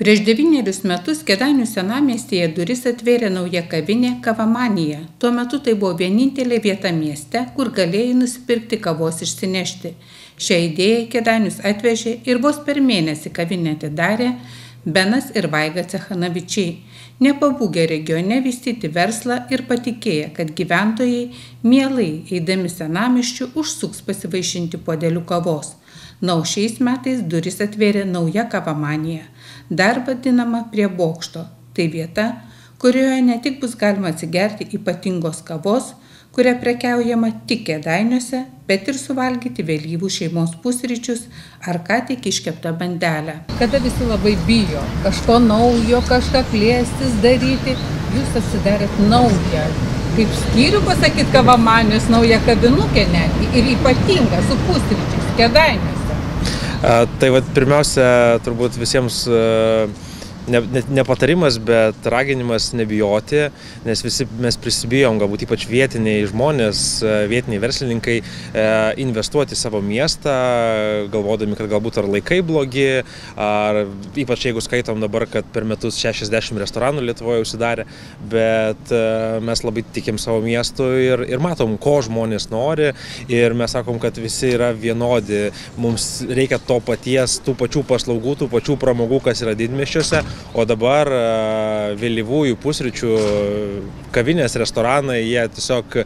Prieš 9 metus Kėdainių senamiestyje duris atvėrė nauja kavinė Kavamanija. Tuo metu tai buvo vienintelė vieta mieste, kur galėjai nusipirkti kavos išsinešti. Šią idėją Kėdainius atvežė ir vos per mėnesį kavinę atidarė Benas ir Vaiga Cechanavičiai. Nepabūgę regione vystyti verslą ir patikėję, kad gyventojai mielai eidami senamiesčiu užsuks pasivaišinti puodeliu kavos. Na, o šiais metais duris atvėrė nauja Kavamanija, dar vadinama Prie bokšto. Tai vieta, kurioje ne tik bus galima atsigerti ypatingos kavos, kuria prekiaujama tik Kėdainiuose, bet ir suvalgyti vėlyvų šeimos pusryčius ar ką tik iškeptą bandelę. Kada visi labai bijo kažko naujo, kažką plėstis, daryti, jūs atsidarėt naują, kaip skyrių pasakyt, Kavamanijos naują kavinukę netgi ir ypatingą su pusryčiais Kėdainiuose. Tai pirmiausia, turbūt visiems ne patarimas, bet raginimas nebijoti, nes visi mes prisibijom, galbūt ypač vietiniai žmonės, vietiniai verslininkai, investuoti į savo miestą, galvodami, kad galbūt ar laikai blogi, ar ypač jeigu skaitom dabar, kad per metus 60 restoranų Lietuvoje užsidarė, bet mes labai tikim savo miestu ir matom, ko žmonės nori, ir mes sakom, kad visi yra vienodi, mums reikia to paties, tų pačių paslaugų, tų pačių pramogų, kas yra didmiesčiuose. O dabar vėlyvųjų pusryčių kavinės, restoranai, jie tiesiog,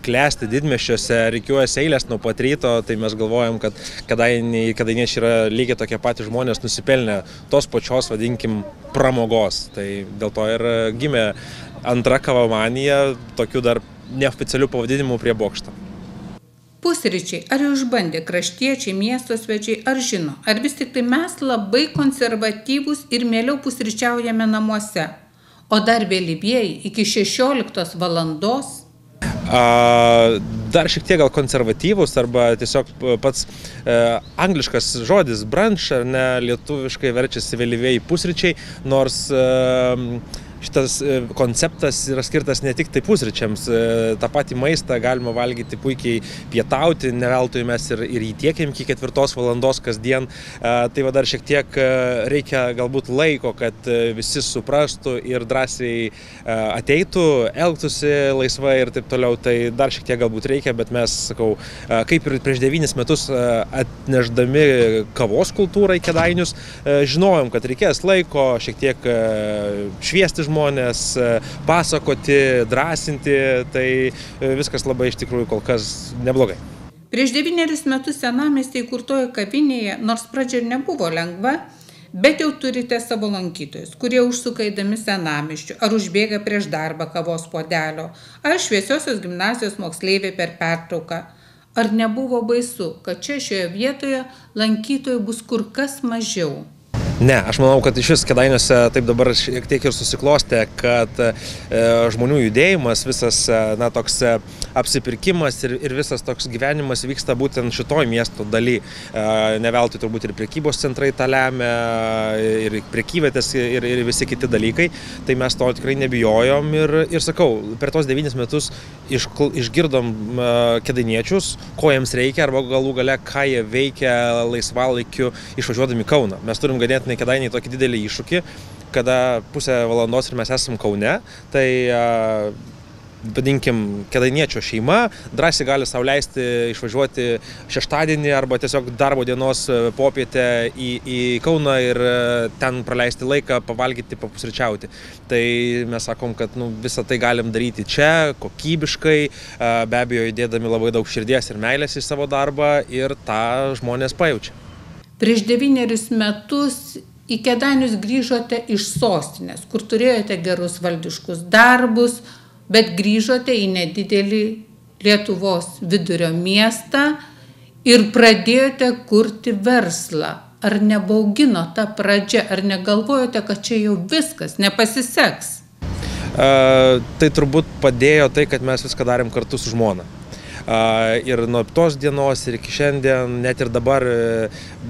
klesti didmiesčiuose, rikiuojasi eilės nuo pat ryto, tai mes galvojam, kad kėdainiečiai yra lygiai tokie patys žmonės nusipelnę tos pačios, vadinkim, pramogos. Tai dėl to ir gimė antra Kavamanija, tokių dar neoficialių pavadinimų Prie bokšto. Pusryčiai, ar jau išbandė kraštiečiai, miesto svečiai, ar žino, ar vis tik tai mes labai konservatyvūs ir mieliau pusryčiaujame namuose, o dar vėlyvieji iki 16 valandos? Dar šiek tiek gal konservatyvus, arba tiesiog pats angliškas žodis brunch, ar ne, lietuviškai verčiasi vėlyvieji pusryčiai, nors šitas konceptas yra skirtas ne tik tai pusryčiams, tą patį maistą galima valgyti puikiai pietauti, ne veltui mes ir jį tiekiam iki 4 valandos kasdien, tai dar šiek tiek reikia galbūt laiko, kad visi suprastų ir drąsiai ateitų, elgtųsi laisvai ir taip toliau, tai dar šiek tiek galbūt reikia, bet mes, sakau, kaip ir prieš 9 metus atnešdami kavos kultūrą į Kėdainius, žinojom, kad reikės laiko, šiek tiek šviesti žmonės, pasakoti, drąsinti, tai viskas labai iš tikrųjų kol kas neblogai. Prieš 9 metus senamiestyje įkurtoje kavinėje, nors pradžia nebuvo lengva, bet jau turite savo lankytojus, kurie užsuka eidami senamiesčiu, ar užbėga prieš darbą kavos puodelio, ar Šviesiosios gimnazijos moksleiviai per pertrauką. Ar nebuvo baisu, kad čia šioje vietoje lankytojų bus kur kas mažiau? Ne, aš manau, kad iš vis Kėdainiuose taip dabar šiek tiek ir susiklostė, kad žmonių judėjimas, visas toks apsipirkimas ir visas toks gyvenimas vyksta būtent šitoj miesto daly. Ne veltui turbūt ir prekybos centrai tą lemia, ir prekyvietės ir visi kiti dalykai. Tai mes to tikrai nebijojom ir sakau, per tos 9 metus išgirdom kėdainiečius, ko jiems reikia, arba galų gale, ką jie veikia laisvalaikiu išvažiuodami į Kauną. Mes turim ganėtinai Kėdainiai tokį didelį iššūkį, kada pusę valandos ir mes esam Kaune, tai vadinkim, kėdainiečio šeima drąsiai gali sau leisti išvažiuoti šeštadienį arba tiesiog darbo dienos popietę į Kauną ir ten praleisti laiką, pavalgyti, papusryčiauti. Tai mes sakom, kad visą tai galim daryti čia, kokybiškai, be abejo įdėdami labai daug širdies ir meilės į savo darbą, ir tą žmonės pajaučia. Prieš 9 metus į Kėdainius grįžote iš sostinės, kur turėjote gerus valdiškus darbus, bet grįžote į nedidelį Lietuvos vidurio miestą ir pradėjote kurti verslą. Ar nebaugino ta pradžia, ar negalvojote, kad čia jau viskas, nepasiseks? Tai turbūt padėjo tai, kad mes viską darėm kartu su žmona. Ir nuo tos dienos ir iki šiandien, net ir dabar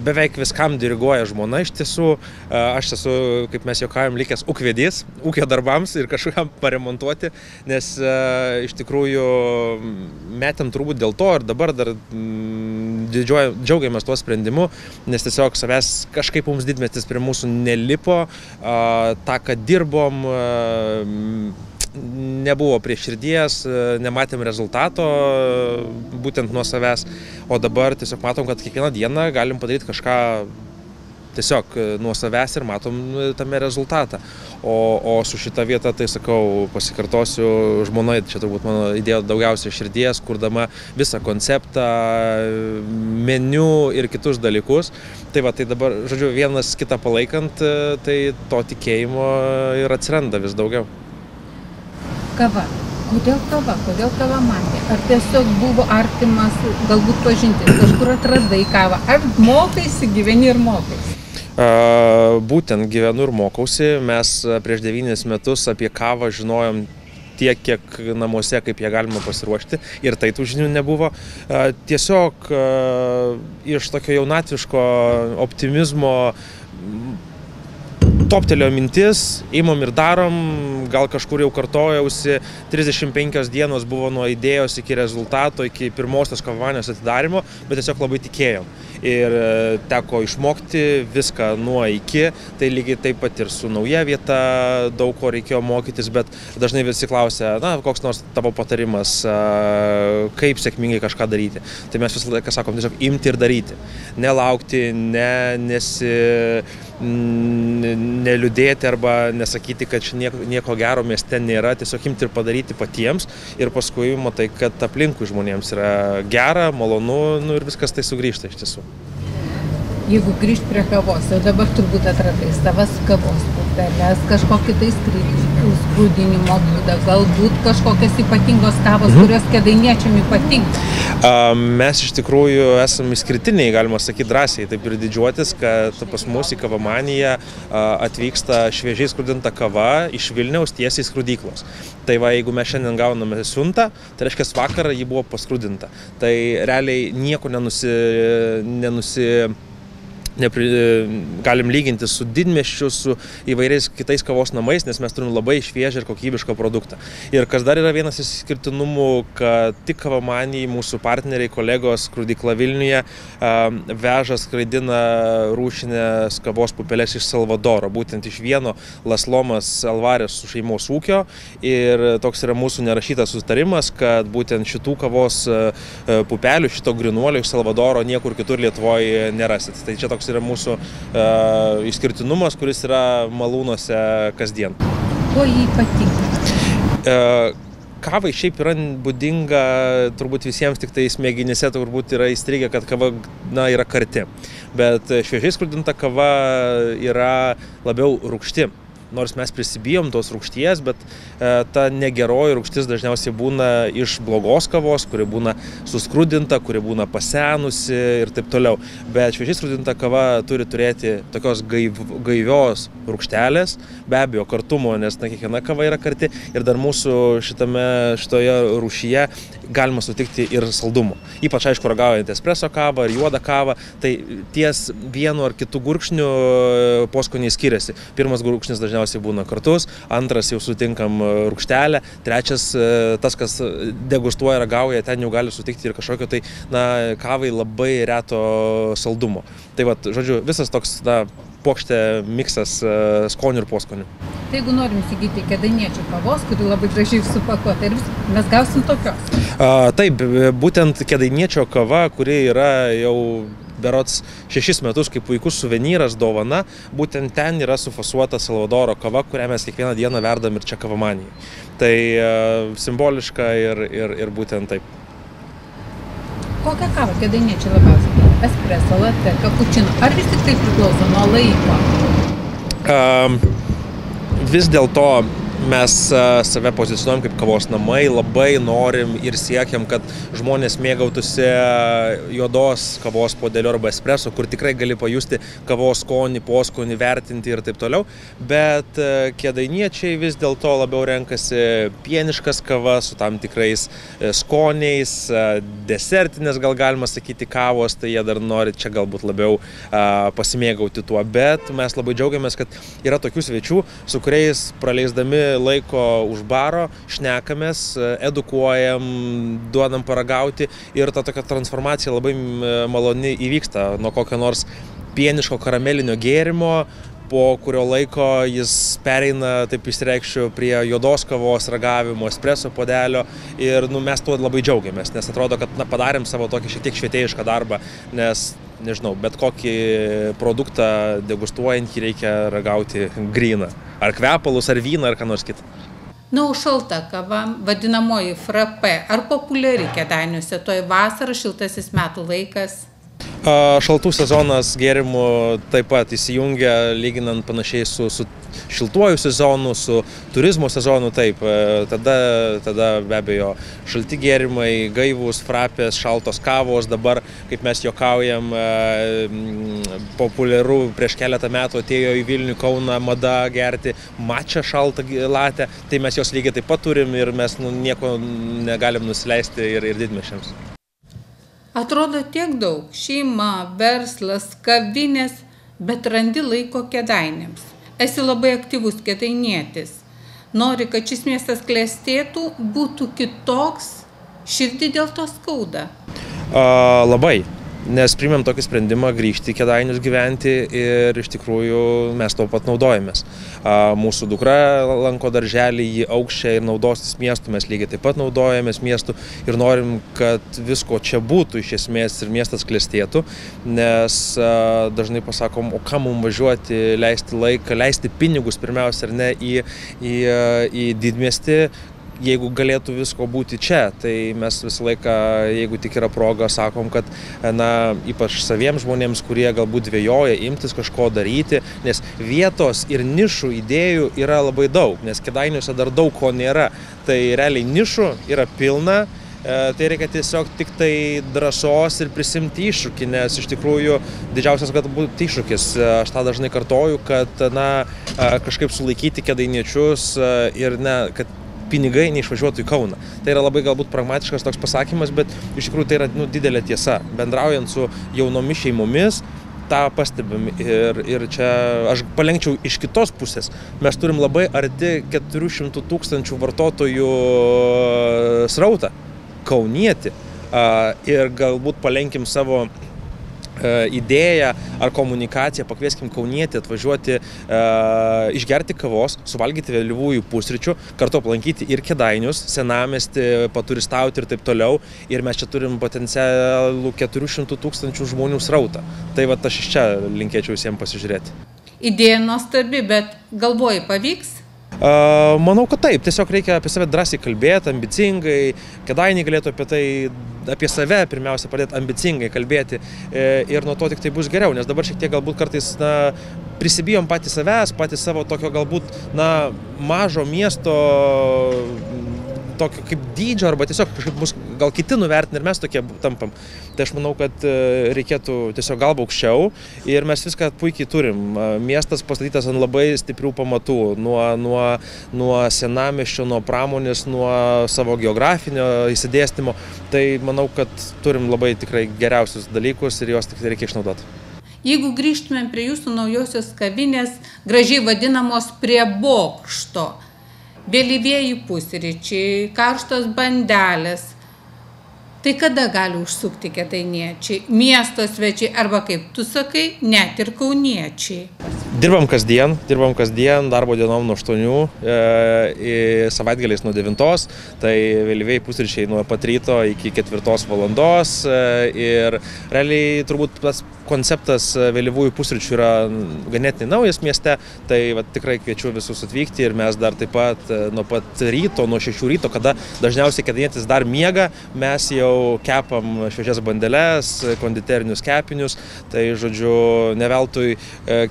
beveik viskam diriguoja žmona iš tiesų. Aš esu, kaip mes juokaujam, likęs ūkvedys, ūkio darbams ir kažkam paremontuoti, nes iš tikrųjų metėm turbūt dėl to ir dabar dar džiaugiamės tuo sprendimu, nes tiesiog savęs kažkaip mums didmiestis prie mūsų nelipo, tą, kad dirbom, nebuvo prie širdies, nematėm rezultato būtent nuo savęs, o dabar tiesiog matom, kad kiekvieną dieną galim padaryti kažką tiesiog nuo savęs ir matom tame rezultatą. O su šita vieta, tai sakau, pasikartosiu, žmona, čia turbūt mano įdėjo daugiausiai širdies, kurdama visą konceptą, meniu ir kitus dalykus. Tai va, tai dabar, žodžiu, vienas kitą palaikant, tai to tikėjimo ir atsiranda vis daugiau. Kava. Kodėl kava? Kodėl Kavamanija? Ar tiesiog buvo artimas, galbūt pažintis, kažkur atradai kavą? Ar mokaisi, gyveni ir mokaisi? Būtent gyvenu ir mokausi. Mes prieš 9 metus apie kavą žinojom tiek, kiek namuose, kaip ją galima pasiruošti. Ir tai tų žinių nebuvo. Tiesiog iš tokio jaunatviško optimizmo toptelėjo mintis, imam ir darom, gal kažkur jau kartojausi, 35 dienos buvo nuo idėjos iki rezultato, iki pirmosios Kavamanijos atidarimo, bet tiesiog labai tikėjom. Ir teko išmokti viską nuo iki, tai lygiai taip pat ir su nauja vieta daug ko reikėjo mokytis, bet dažnai visi klausia, na, koks nors tavo patarimas, kaip sėkmingai kažką daryti. Tai mes visą laiką sakom, tiesiog imti ir daryti. Nelaukti, neliūdėti arba nesakyti, kad nieko gero mieste nėra, tiesiog imti ir padaryti patiems ir paskui matai, kad aplinkui žmonėms yra gera, malonu, ir viskas tai sugrįžta iš tiesų. Jeigu grįžt prie kavos, jau dabar turbūt atradai savas kavos pupeles, kažkokį tai skrudinimo būdą, galbūt kažkokios ypatingos kavos, kurios kėdainiečiam ypatinga. Mes iš tikrųjų esame išskirtiniai, galima sakyti drąsiai, taip ir didžiuotis, kad pas mus į Kavamaniją atvyksta šviežiai skrudinta kava iš Vilniaus tiesiai skrudyklos. Tai va, jeigu mes šiandien gauname siuntą, tai reiškia vakarą ji buvo paskrudinta. Tai realiai nieko galim lyginti su didmiesčiu, su įvairiais kitais kavos namais, nes mes turim labai šviežią ir kokybišką produktą. Ir kas dar yra vienas išskirtinumų, kad tik Kavamanijai mūsų partneriai, kolegos skrudykla Vilniuje veža, skraidina rūšinės kavos pupeles iš Salvadoro, būtent iš vieno Las Lomas Alvarės su šeimos ūkio. Ir toks yra mūsų nerašytas sutarimas, kad būtent šitų kavos pupelių, šito grinuolio iš Salvadoro niekur kitur Lietuvoje nerasit. Tai čia toks yra mūsų išskirtinumas, kuris yra malūnuose kasdien. Kuo jį ypatinga? Kavai šiaip yra būdinga, turbūt visiems tik tai smegenyse turbūt yra įstrigę, kad kava yra karti. Bet šviežiai skrudinta kava yra labiau rūgšti. Nors mes prisibijom tos rūgšties, bet ta negeroji rūgštis dažniausiai būna iš blogos kavos, kuri būna suskrudinta, kuri būna pasenusi ir taip toliau. Bet šviežiai skrudinta kava turi turėti tokios gaivios rūgštelės, be abejo kartumo, nes kiekviena kava yra karti ir dar mūsų šitoje rūšyje galima sutikti ir saldumo. Ypač aišku ragaujant espreso kavą ar juodą kavą, tai ties vienu ar kitu gurkšniu poskoniai skiriasi. Pirmas gurkšnis dažniausiai būna kartus, antras jau sutinkam rūgštelę, trečias tas, kas degustuoja, ragauja, ten jau gali sutikti ir kažkokio tai, kavai labai reto saldumo. Tai va, žodžiu, visas toks, puokštė miksas skonių ir poskonių. Tai jeigu norim įsigyti kėdainiečių kavos, kuri labai gražiai supakuota, ir mes gausim tokios? Taip, būtent kėdainiečio kava, kuri yra jau berods 6 metus kaip puikus suvenyras, dovana, būtent ten yra sufasuota Salvadoro kava, kurią mes kiekvieną dieną verdam ir čia Kavamanijai. Tai simboliška ir būtent taip. Kokią kavą kėdainiečiai labiausiai? Espresso, latte, cappuccino. Ar vis tik tai priklauso nuo laiko? Vis dėlto Mes save pozicionuojam kaip kavos namai, labai norim ir siekiam, kad žmonės mėgautųsi juodos kavos puodeliu arba espreso, kur tikrai gali pajusti kavos skonį, poskonį, vertinti ir taip toliau. Bet kėdainiečiai vis dėlto labiau renkasi pieniškas kavas su tam tikrais skoniais, desertinės gal galima sakyti kavos, tai jie dar nori čia galbūt labiau pasimėgauti tuo. Bet mes labai džiaugiamės, kad yra tokių svečių, su kuriais praleisdami laiko už baro, šnekamės, edukuojam, duodam paragauti ir ta tokia transformacija labai maloni įvyksta nuo kokio nors pieniško karamelinio gėrimo, po kurio laiko jis pereina, taip išsireikšiu, prie juodos kavos ragavimo, espreso puodelio ir mes tuo labai džiaugiamės, nes atrodo, kad padarėm savo tokį šiek tiek švietėjišką darbą, nes nežinau, bet kokį produktą degustuojant jį reikia ragauti gryną. Ar kvepalus, ar vyną, ar ką nors kitą. Na, o šalta kava, vadinamoji frappé, ar populiari Kėdainiuose toj vasara, šiltasis metų laikas? Šaltų sezonas gėrimų taip pat įsijungia, lyginant panašiai su šiltuoju sezonu, su turizmo sezonu, taip. Tada be abejo šalti gėrimai, gaivūs, frapės, šaltos kavos. Dabar, kaip mes juokaujam, populiaru prieš keletą metų atėjo į Vilnių, Kauną mada gerti mačą šaltą latę. Tai mes jos lygiai taip pat turim ir mes nieko negalim nusileisti ir didmiesčiams. Atrodo tiek daug - šeima, verslas, kavinės, bet randi laiko Kėdainiams. Esi labai aktyvus kėdainietis. Nori, kad šis miestas klestėtų, būtų kitoks, širdį dėl to skauda. Labai, nes priėmėm tokį sprendimą grįžti į Kėdainius gyventi ir iš tikrųjų mes to pat naudojamės. Mūsų dukra lanko darželį, jį aukščia ir naudosis miestu, mes lygiai taip pat naudojamės miestu ir norim, kad visko čia būtų iš esmės ir miestas klestėtų, nes dažnai pasakom, o kam mums važiuoti, leisti laiką, leisti pinigus pirmiausia ar ne į didmiestį, jeigu galėtų visko būti čia. Tai mes visą laiką, jeigu tik yra proga, sakom, kad ypač saviems žmonėms, kurie galbūt dvejoja, imtis kažko daryti, nes vietos ir nišų idėjų yra labai daug, nes Kėdainiuose dar daug ko nėra. Tai realiai nišų yra pilna. Tai reikia tiesiog tik tai drąsos ir prisimti iššūkį, nes iš tikrųjų didžiausias galbūt iššūkis, aš tą dažnai kartoju, kad kažkaip sulaikyti kėdainiečius ir kad pinigai neišvažiuotų į Kauną. Tai yra labai galbūt pragmatiškas toks pasakymas, bet iš tikrųjų tai yra didelė tiesa. Bendraujant su jaunomis šeimomis, tą pastebim ir čia aš palenkčiau iš kitos pusės. Mes turim labai arti 400 000 vartotojų srautą, kaunietį, ir galbūt palenkim savo idėją ar komunikaciją, pakvieskim kaunietį atvažiuoti išgerti kavos, suvalgyti vėlyvųjų pusryčių, kartu aplankyti ir Kėdainius, senamiestį, paturistauti ir taip toliau. Ir mes čia turim potencialų 400 000 žmonių srautą. Tai va aš iš čia linkėčiau visiems pasižiūrėti. Idėja nuostabi, bet galvoji, pavyks? Manau, kad taip. Tiesiog reikia apie save drąsiai kalbėti, ambicingai. Kėdainiai galėtų apie save pirmiausia pradėti ambicingai kalbėti ir nuo to tik tai bus geriau, nes dabar šiek tiek galbūt kartais prisibijom patys savęs, patys savo tokio galbūt mažo miesto tokio kaip dydžio, arba tiesiog kažkaip mus gal kiti nuvertina ir mes tokie tampam. Tai aš manau, kad reikėtų tiesiog galvą aukščiau ir mes viską puikiai turim. Miestas pastatytas ant labai stiprių pamatų, nuo senamiesčio, nuo pramonės, nuo savo geografinio įsidėstymo. Tai manau, kad turim labai tikrai geriausius dalykus ir juos tik reikia išnaudoti. Jeigu grįžtumėm prie jūsų naujosios kavinės, gražiai vadinamos Prie bokšto, vėlyvieji pusryčiai, karštos bandelės, tai kada gali užsukti kėdainiečiai, miesto svečiai arba, kaip tu sakai, net ir kauniečiai? Dirbam kasdien, darbo dienom nuo 8, savaitgaliais nuo 9, tai vėlyvieji pusryčiai nuo pat ryto iki 4 valandos ir realiai turbūt tas konceptas vėlyvųjų pusryčių yra ganėtinai naujas mieste, tai tikrai kviečiu visus atvykti ir mes dar taip pat nuo pat ryto, nuo 6 ryto, kada dažniausiai kėdainietis dar miega, mes jau kepam šviežias bandeles, konditerinius kepinius, tai žodžiu, ne veltui,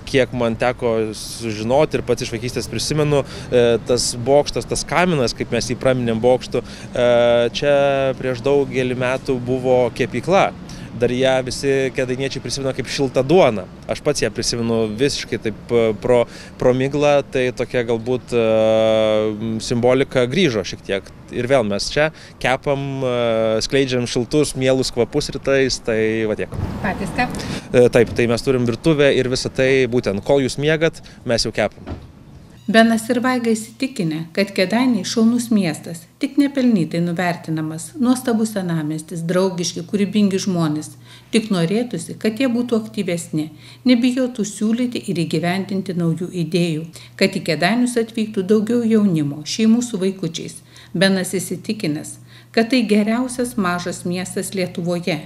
kiek man man teko sužinoti ir pats iš vaikystės prisimenu, tas bokštas, tas kaminas, kaip mes jį praminėm bokštu, čia prieš daugelį metų buvo kepykla. Dar ją visi kėdainiečiai prisimena kaip šiltą duoną. Aš pats ją prisimenu visiškai taip pro miglą, tai tokia galbūt simbolika grįžo šiek tiek. Ir vėl mes čia kepam, skleidžiam šiltus, mielus kvapus rytais, tai va tiek. Patys kepam? Taip, tai mes turim virtuvę ir visą tai būtent, kol jūs miegat, mes jau kepam. Benas ir Vaiga įsitikinę, kad Kėdainiai šaunus miestas, tik nepelnytai nuvertinamas, nuostabus senamiestis, draugiški, kūrybingi žmonės. Tik norėtųsi, kad jie būtų aktyvesni, nebijotų siūlyti ir įgyvendinti naujų idėjų, kad į Kėdainius atvyktų daugiau jaunimo, šeimų su vaikučiais. Benas įsitikinęs, kad tai geriausias mažas miestas Lietuvoje.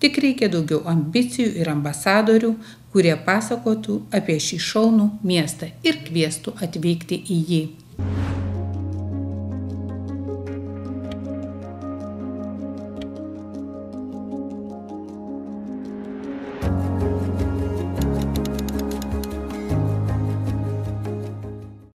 Tik reikia daugiau ambicijų ir ambasadorių, kurie pasakotų apie šį šaunų miestą ir kviestų atvykti į jį.